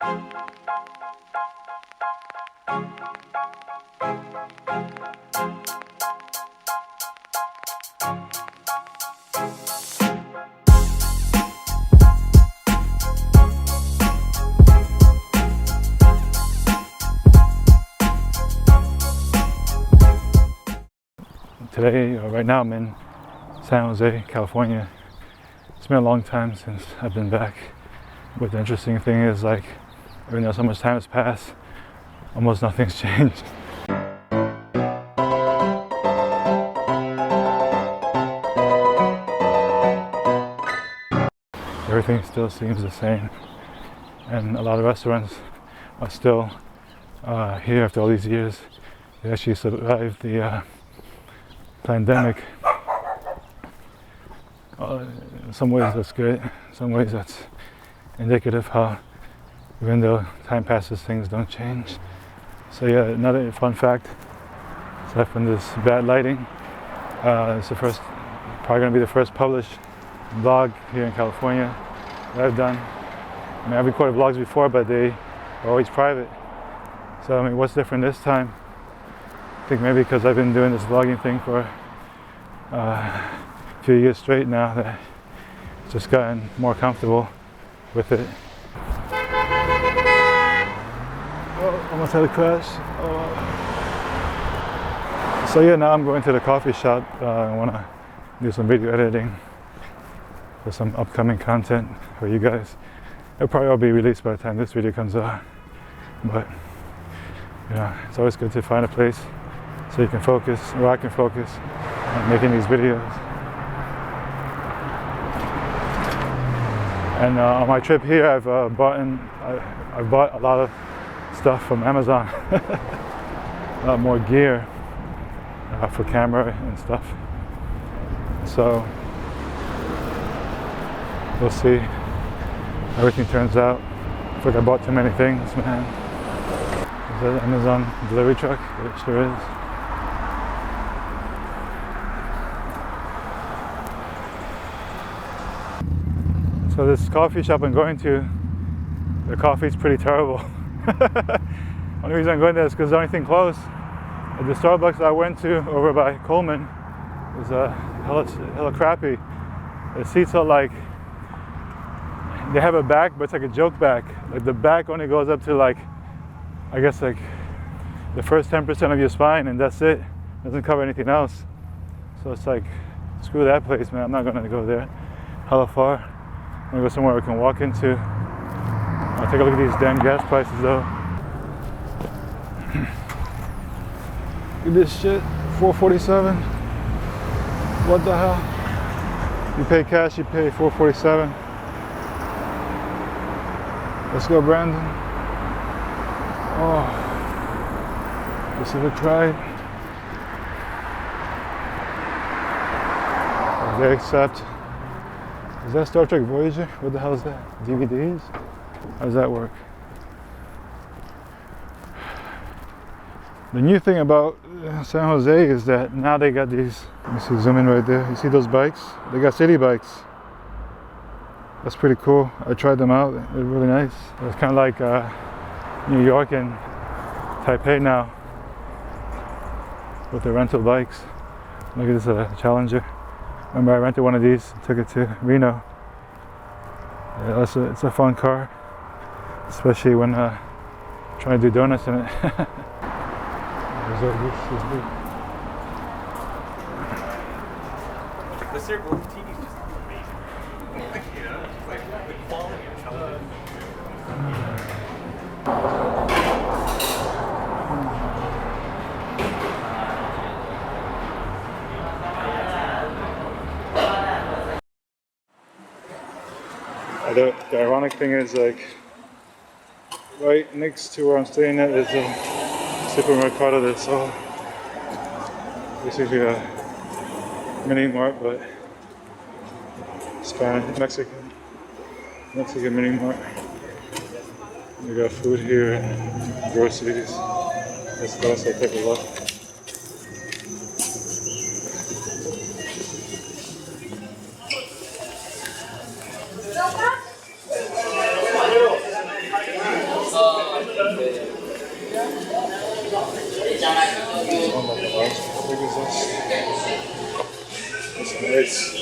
Today, right now, I'm in San Jose, California. It's been a long time since I've been back. But the interesting thing is, like, even though so much time has passed, almost nothing's changed. Everything still seems the same, and a lot of restaurants are still here after all these years. They actually survived the pandemic. In some ways that's good, in some ways that's indicative how even though time passes, things don't change. So yeah, another fun fact, aside from this bad lighting, it's probably going to be the first published vlog here in California that I've done. I mean, I've recorded vlogs before, but they are always private. So I mean, what's different this time? I think maybe because I've been doing this vlogging thing for a few years straight now, that I've just gotten more comfortable with it. Oh, almost had a crash. Oh. So yeah, now I'm going to the coffee shop. I want to do some video editing for some upcoming content for you guys. It'll probably all be released by the time this video comes out. But you know, it's always good to find a place so you can focus, or I can focus on making these videos. And on my trip here, I've bought a lot of stuff from Amazon, a lot more gear for camera and stuff. So we'll see how everything turns out. I feel like I bought too many things, man. Is that an Amazon delivery truck? It sure is. So this coffee shop I'm going to, the coffee's pretty terrible. Only reason I'm going there is because the only thing close. The Starbucks I went to over by Coleman is hella crappy. The seats are like, they have a back, but it's like a joke back. Like the back only goes up to like, I guess like the first 10% of your spine, and that's it. It doesn't cover anything else. So it's like, screw that place, man. I'm not gonna go there. Hella far. I'm gonna go somewhere we can walk into. I'll take a look at these damn gas prices though. Look at this shit, $4.47. What the hell? You pay cash, you pay $4.47. Let's go, Brandon. Oh, Pacific Pride. They accept. Is that Star Trek Voyager? What the hell is that? DVDs? How does that work? The new thing about San Jose is that now they got these, let me see, zoom in right there. You see those bikes? They got city bikes. That's pretty cool. I tried them out. They're really nice. It's kind of like New York and Taipei now with the rental bikes. Look at this Challenger. Remember I rented one of these, took it to Reno. Yeah, it's a fun car, especially when trying to do donuts in it. The circle of TV is just amazing. You know, it's like the quality of television. The ironic thing is, like, right next to where I'm staying at is a supermercado that's all basically a mini mart, but Spanish, Mexican mini mart. We got food here and groceries. Let's go also take a look. It's